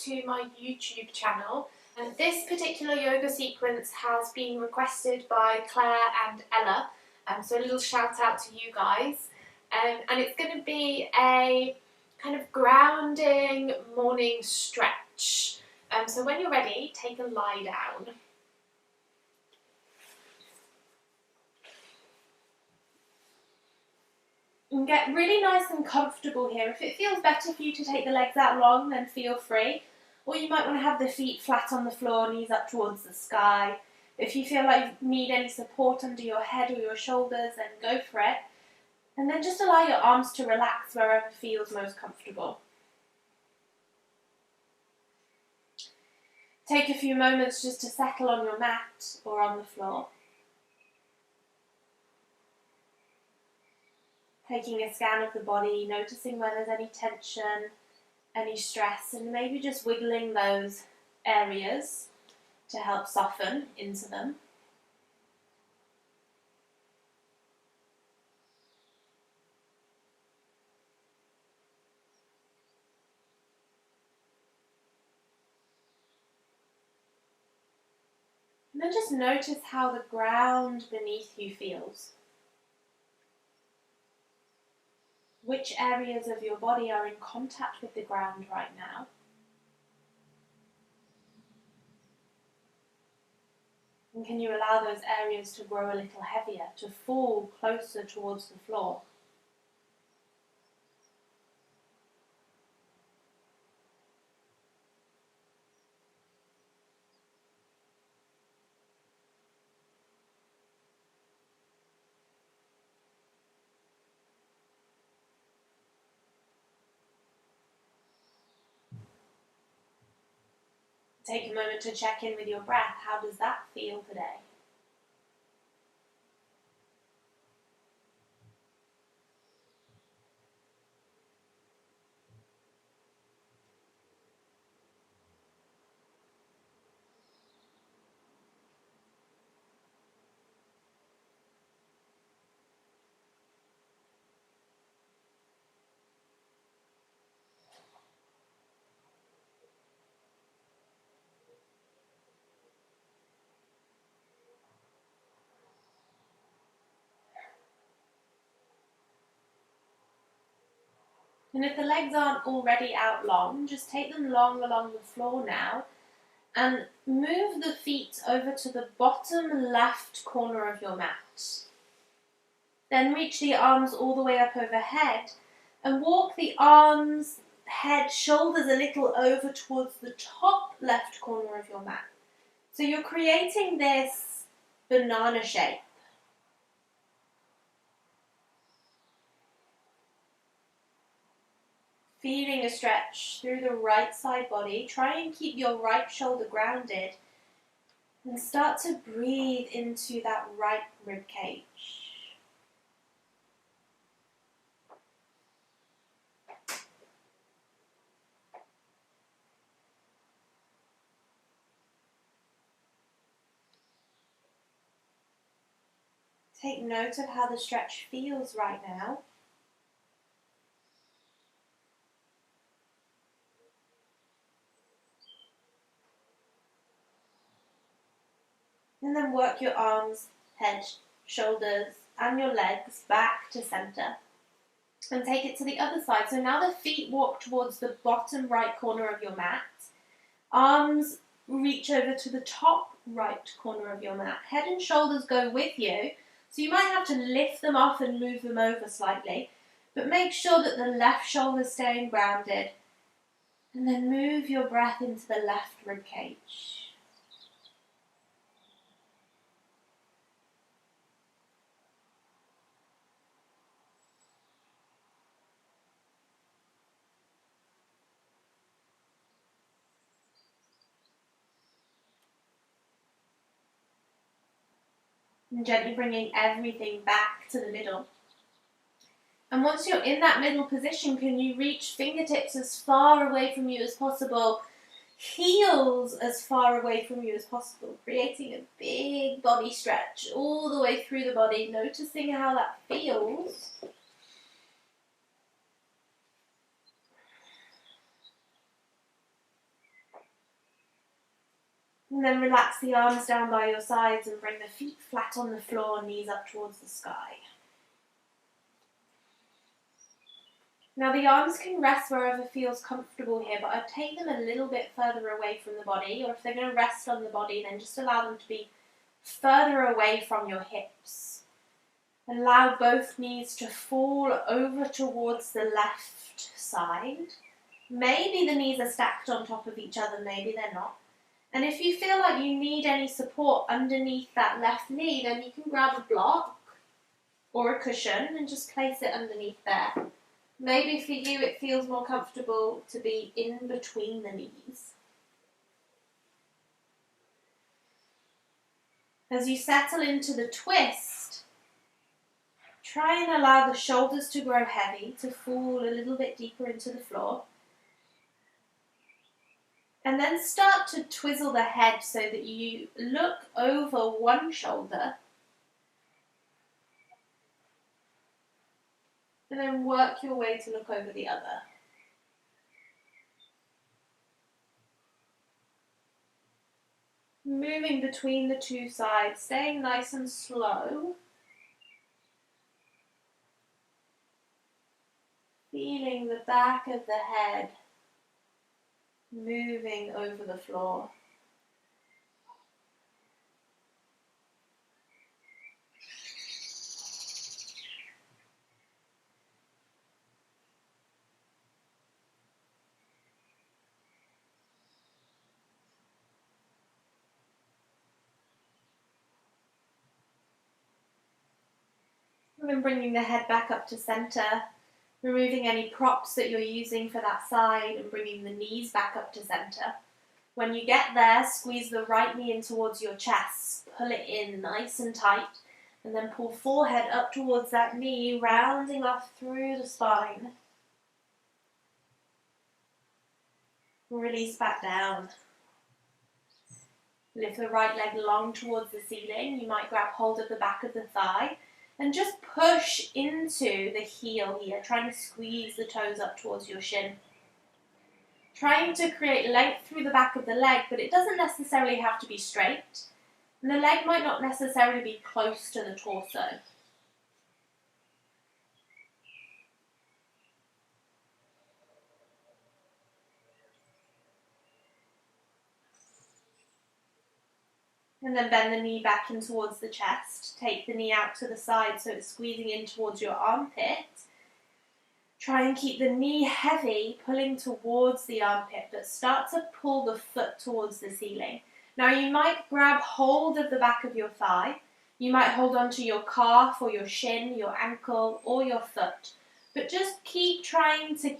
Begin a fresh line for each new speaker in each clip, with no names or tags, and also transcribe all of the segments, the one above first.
to my YouTube channel. And this particular yoga sequence has been requested by Claire and Ella, so a little shout out to you guys. And it's going to be a kind of grounding morning stretch. So when you're ready, take a lie down. And get really nice and comfortable here. If it feels better for you to take the legs out long, then feel free. Or you might want to have the feet flat on the floor, knees up towards the sky. If you feel like you need any support under your head or your shoulders, then go for it. And then just allow your arms to relax wherever feels most comfortable. Take a few moments just to settle on your mat or on the floor. Taking a scan of the body, noticing where there's any tension, any stress, and maybe just wiggling those areas to help soften into them. And then just notice how the ground beneath you feels. Which areas of your body are in contact with the ground right now? And can you allow those areas to grow a little heavier, to fall closer towards the floor? Take a moment to check in with your breath. How does that feel today? And if the legs aren't already out long, just take them long along the floor now and move the feet over to the bottom left corner of your mat. Then reach the arms all the way up overhead and walk the arms, head, shoulders a little over towards the top left corner of your mat. So you're creating this banana shape. Feeling a stretch through the right side body. Try and keep your right shoulder grounded and start to breathe into that right rib cage. Take note of how the stretch feels right now. And then work your arms, head, shoulders, and your legs back to center. And take it to the other side. So now the feet walk towards the bottom right corner of your mat. Arms reach over to the top right corner of your mat. Head and shoulders go with you. So you might have to lift them off and move them over slightly. But make sure that the left shoulder is staying grounded. And then move your breath into the left rib cage. And gently bringing everything back to the middle. And once you're in that middle position, can you reach fingertips as far away from you as possible, heels as far away from you as possible, creating a big body stretch all the way through the body, noticing how that feels. And then relax the arms down by your sides and bring the feet flat on the floor, knees up towards the sky. Now the arms can rest wherever feels comfortable here, but I'd take them a little bit further away from the body, or if they're going to rest on the body, then just allow them to be further away from your hips. Allow both knees to fall over towards the left side. Maybe the knees are stacked on top of each other, maybe they're not. And if you feel like you need any support underneath that left knee, then you can grab a block or a cushion and just place it underneath there. Maybe for you it feels more comfortable to be in between the knees. As you settle into the twist, try and allow the shoulders to grow heavy, to fall a little bit deeper into the floor. And then start to twizzle the head so that you look over one shoulder and then work your way to look over the other. Moving between the two sides, staying nice and slow. Feeling the back of the head moving over the floor. And then bringing the head back up to center, removing any props that you're using for that side and bringing the knees back up to center. When you get there, squeeze the right knee in towards your chest, pull it in nice and tight, and then pull forehead up towards that knee, rounding off through the spine. Release back down. Lift the right leg long towards the ceiling. You might grab hold of the back of the thigh and just push into the heel here, trying to squeeze the toes up towards your shin. Trying to create length through the back of the leg, but it doesn't necessarily have to be straight. And the leg might not necessarily be close to the torso. And then bend the knee back in towards the chest. Take the knee out to the side so it's squeezing in towards your armpit. Try and keep the knee heavy, pulling towards the armpit, but start to pull the foot towards the ceiling. Now you might grab hold of the back of your thigh. You might hold onto your calf or your shin, your ankle or your foot. But just keep trying to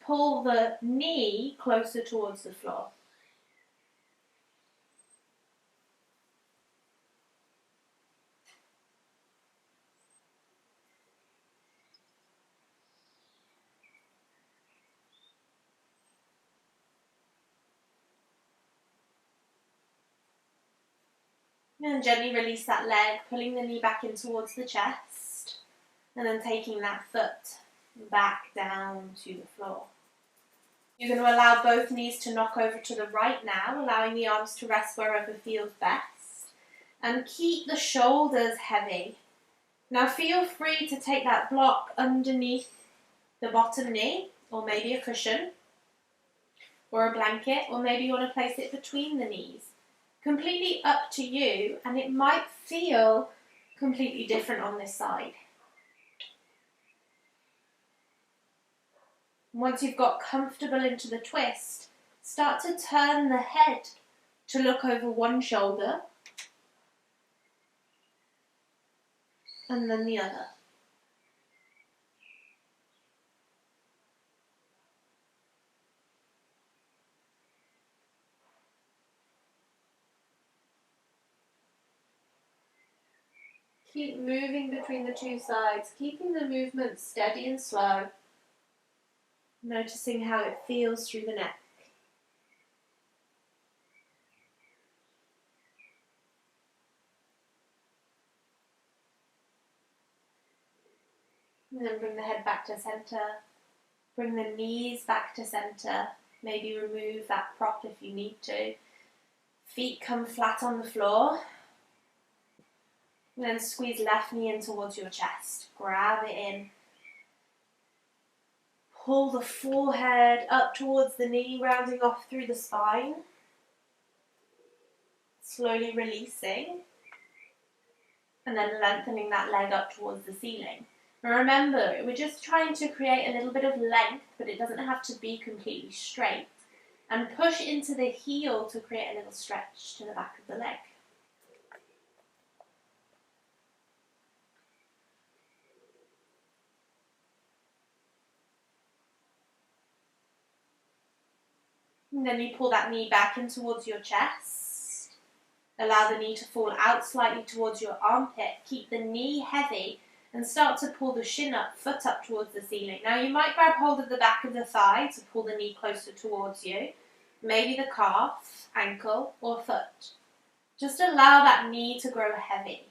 pull the knee closer towards the floor. And gently release that leg, pulling the knee back in towards the chest, and then taking that foot back down to the floor. You're going to allow both knees to knock over to the right now, allowing the arms to rest wherever feels best. And keep the shoulders heavy. Now feel free to take that block underneath the bottom knee, or maybe a cushion, or a blanket, or maybe you want to place it between the knees. Completely up to you, and it might feel completely different on this side. Once you've got comfortable into the twist, start to turn the head to look over one shoulder and then the other. Keep moving between the two sides, keeping the movement steady and slow, noticing how it feels through the neck. And then bring the head back to center, bring the knees back to center, maybe remove that prop if you need to. Feet come flat on the floor. And then squeeze left knee in towards your chest. Grab it in. Pull the forehead up towards the knee, rounding off through the spine. Slowly releasing. And then lengthening that leg up towards the ceiling. And remember, we're just trying to create a little bit of length, but it doesn't have to be completely straight. And push into the heel to create a little stretch to the back of the leg. And then you pull that knee back in towards your chest. Allow the knee to fall out slightly towards your armpit. Keep the knee heavy and start to pull the shin up, foot up towards the ceiling. Now you might grab hold of the back of the thigh to pull the knee closer towards you. Maybe the calf, ankle, or foot. Just allow that knee to grow heavy.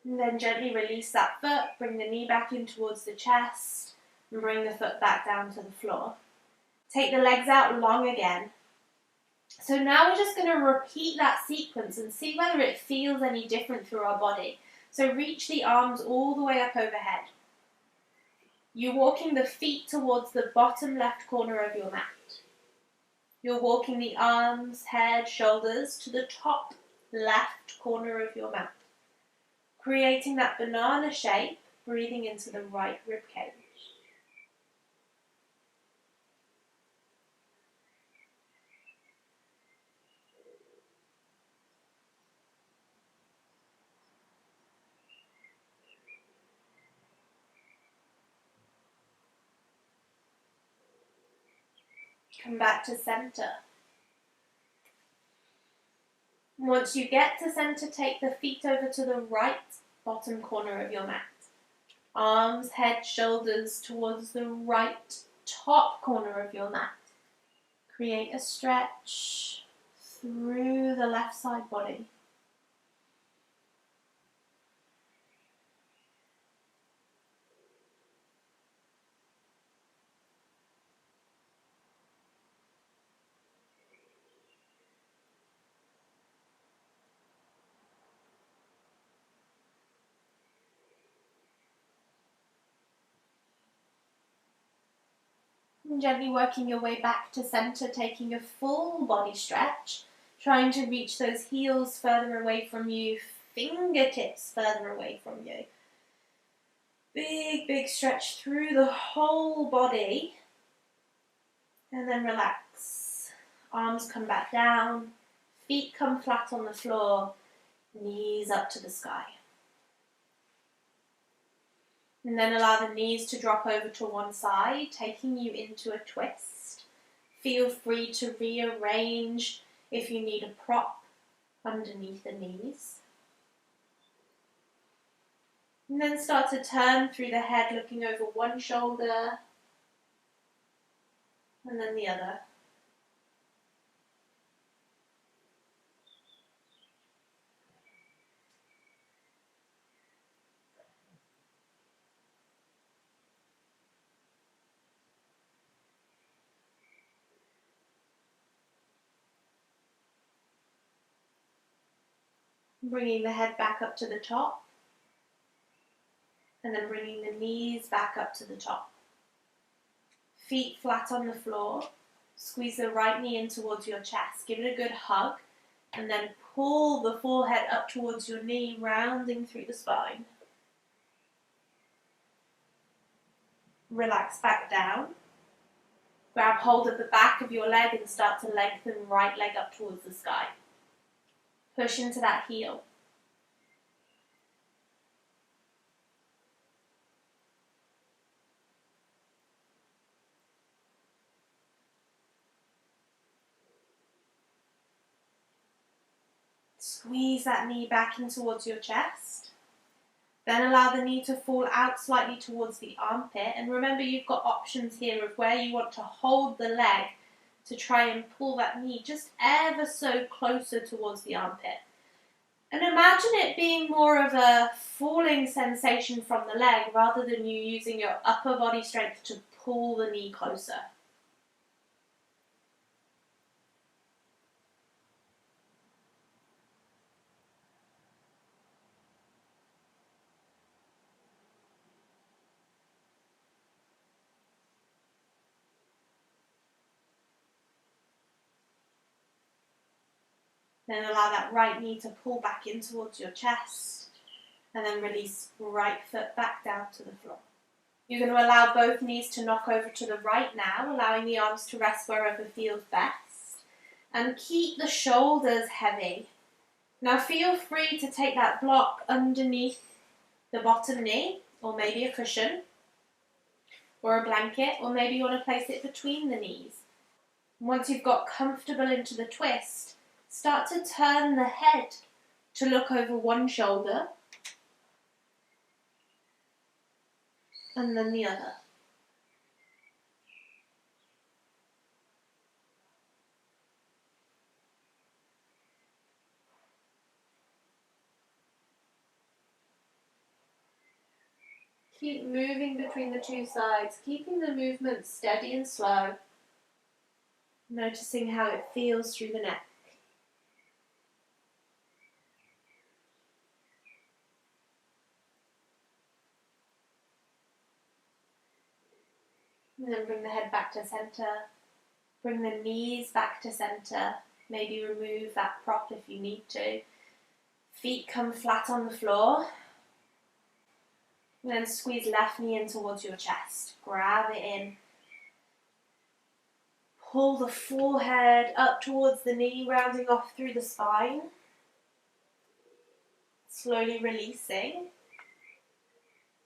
And then gently release that foot, bring the knee back in towards the chest, and bring the foot back down to the floor. Take the legs out long again. So now we're just going to repeat that sequence and see whether it feels any different through our body. So reach the arms all the way up overhead. You're walking the feet towards the bottom left corner of your mat. You're walking the arms, head, shoulders to the top left corner of your mat. Creating that banana shape, breathing into the right rib cage. Come back to center. Once you get to center, take the feet over to the right bottom corner of your mat. Arms, head, shoulders towards the right top corner of your mat. Create a stretch through the left side body. And gently working your way back to center, taking a full body stretch, trying to reach those heels further away from you, fingertips further away from you. Big, big stretch through the whole body. And then relax. Arms come back down, feet come flat on the floor, knees up to the sky. And then allow the knees to drop over to one side, taking you into a twist. Feel free to rearrange if you need a prop underneath the knees. And then start to turn through the head, looking over one shoulder and then the other. Bringing the head back up to the top, and then bringing the knees back up to the top. Feet flat on the floor. Squeeze the right knee in towards your chest. Give it a good hug, and then pull the forehead up towards your knee, rounding through the spine. Relax back down. Grab hold of the back of your leg and start to lengthen right leg up towards the sky. Push into that heel. Squeeze that knee back in towards your chest. Then allow the knee to fall out slightly towards the armpit. And remember, you've got options here of where you want to hold the leg to try and pull that knee just ever so closer towards the armpit. And imagine it being more of a falling sensation from the leg rather than you using your upper body strength to pull the knee closer. Then allow that right knee to pull back in towards your chest, and then release right foot back down to the floor. You're going to allow both knees to knock over to the right now, allowing the arms to rest wherever feels best. And keep the shoulders heavy. Now feel free to take that block underneath the bottom knee, or maybe a cushion, or a blanket, or maybe you want to place it between the knees. Once you've got comfortable into the twist, start to turn the head to look over one shoulder and then the other. Keep moving between the two sides, keeping the movement steady and slow, noticing how it feels through the neck. And then bring the head back to center. Bring the knees back to center. Maybe remove that prop if you need to. Feet come flat on the floor. And then squeeze left knee in towards your chest. Grab it in. Pull the forehead up towards the knee, rounding off through the spine. Slowly releasing.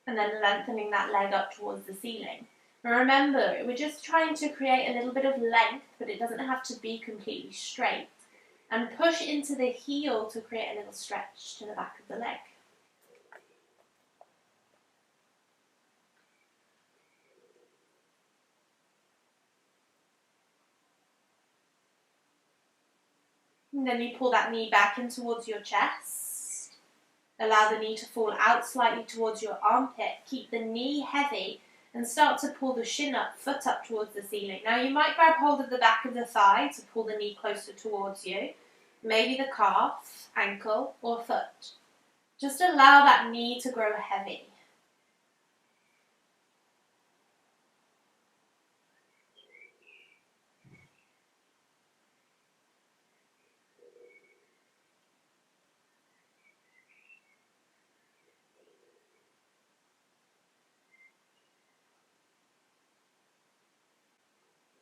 And then lengthening that leg up towards the ceiling. Remember, we're just trying to create a little bit of length, but it doesn't have to be completely straight. And push into the heel to create a little stretch to the back of the leg. And then you pull that knee back in towards your chest. Allow the knee to fall out slightly towards your armpit. Keep the knee heavy. And start to pull the shin up, foot up towards the ceiling. Now you might grab hold of the back of the thigh to pull the knee closer towards you. Maybe the calf, ankle, or foot. Just allow that knee to grow heavy.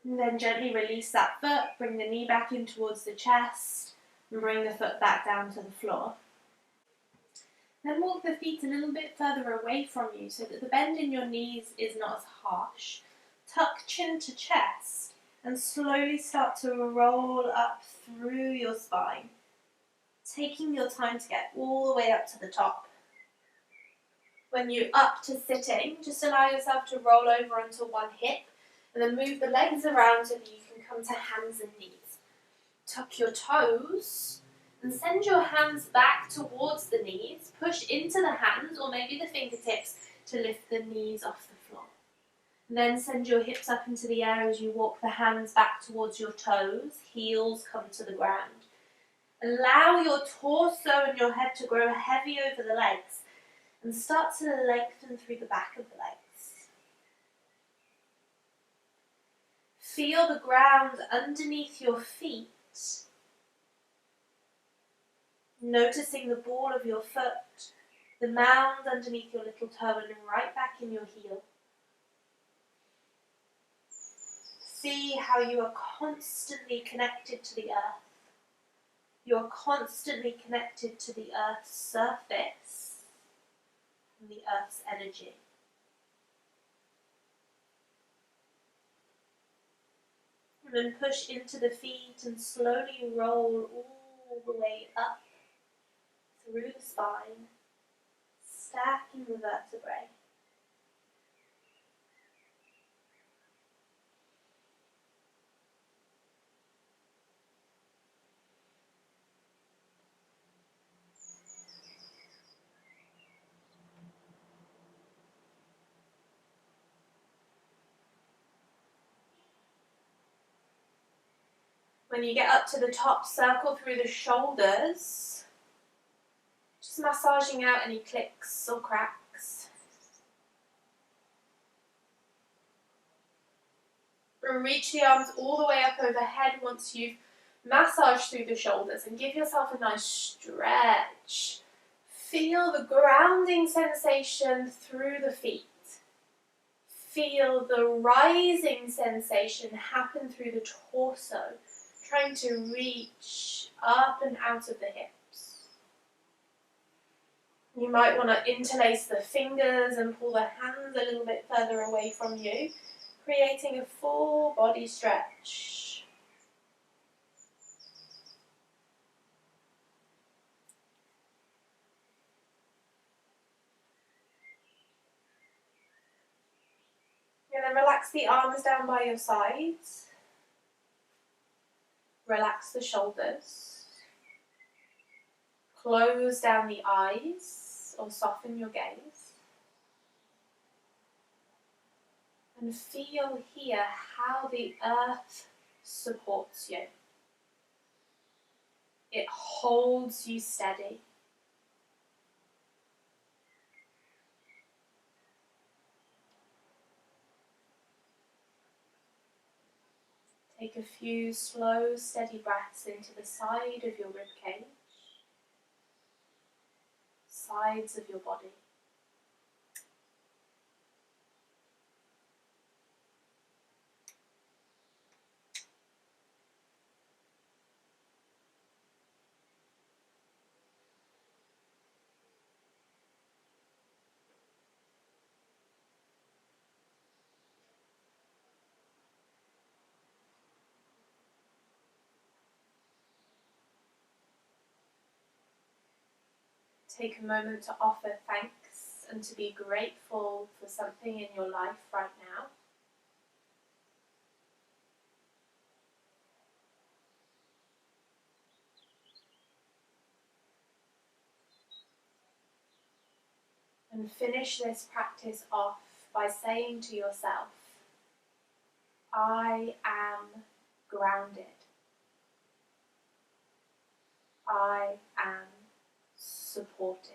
And then gently release that foot, bring the knee back in towards the chest, and bring the foot back down to the floor. Then walk the feet a little bit further away from you so that the bend in your knees is not as harsh. Tuck chin to chest and slowly start to roll up through your spine, taking your time to get all the way up to the top. When you're up to sitting, just allow yourself to roll over onto one hip and then move the legs around so that you can come to hands and knees. Tuck your toes and send your hands back towards the knees. Push into the hands or maybe the fingertips to lift the knees off the floor. And then send your hips up into the air as you walk the hands back towards your toes. Heels come to the ground. Allow your torso and your head to grow heavy over the legs and start to lengthen through the back of the legs. Feel the ground underneath your feet. Noticing the ball of your foot, the mound underneath your little toe and then right back in your heel. See how you are constantly connected to the earth. You are constantly connected to the earth's surface and the earth's energy. And then push into the feet and slowly roll all the way up through the spine. stacking the vertebrae. When you get up to the top, circle through the shoulders, just massaging out any clicks or cracks. And reach the arms all the way up overhead once you've massaged through the shoulders, and give yourself a nice stretch. Feel the grounding sensation through the feet. Feel the rising sensation happen through the torso, trying to reach up and out of the hips. You might want to interlace the fingers and pull the hands a little bit further away from you, creating a full body stretch. And then relax the arms down by your sides. Relax the shoulders. Close down the eyes or soften your gaze. And feel here how the earth supports you. It holds you steady. Take a few slow, steady breaths into the side of your rib cage, sides of your body. Take a moment to offer thanks and to be grateful for something in your life right now. And finish this practice off by saying to yourself, I am grounded. I am supported.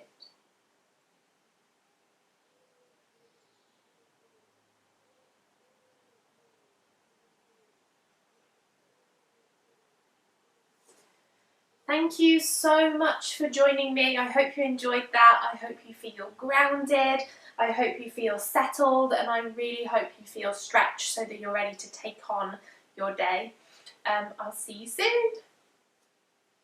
Thank you so much for joining me. I hope you enjoyed that. I hope you feel grounded. I hope you feel settled, and I really hope you feel stretched so that you're ready to take on your day. I'll see you soon.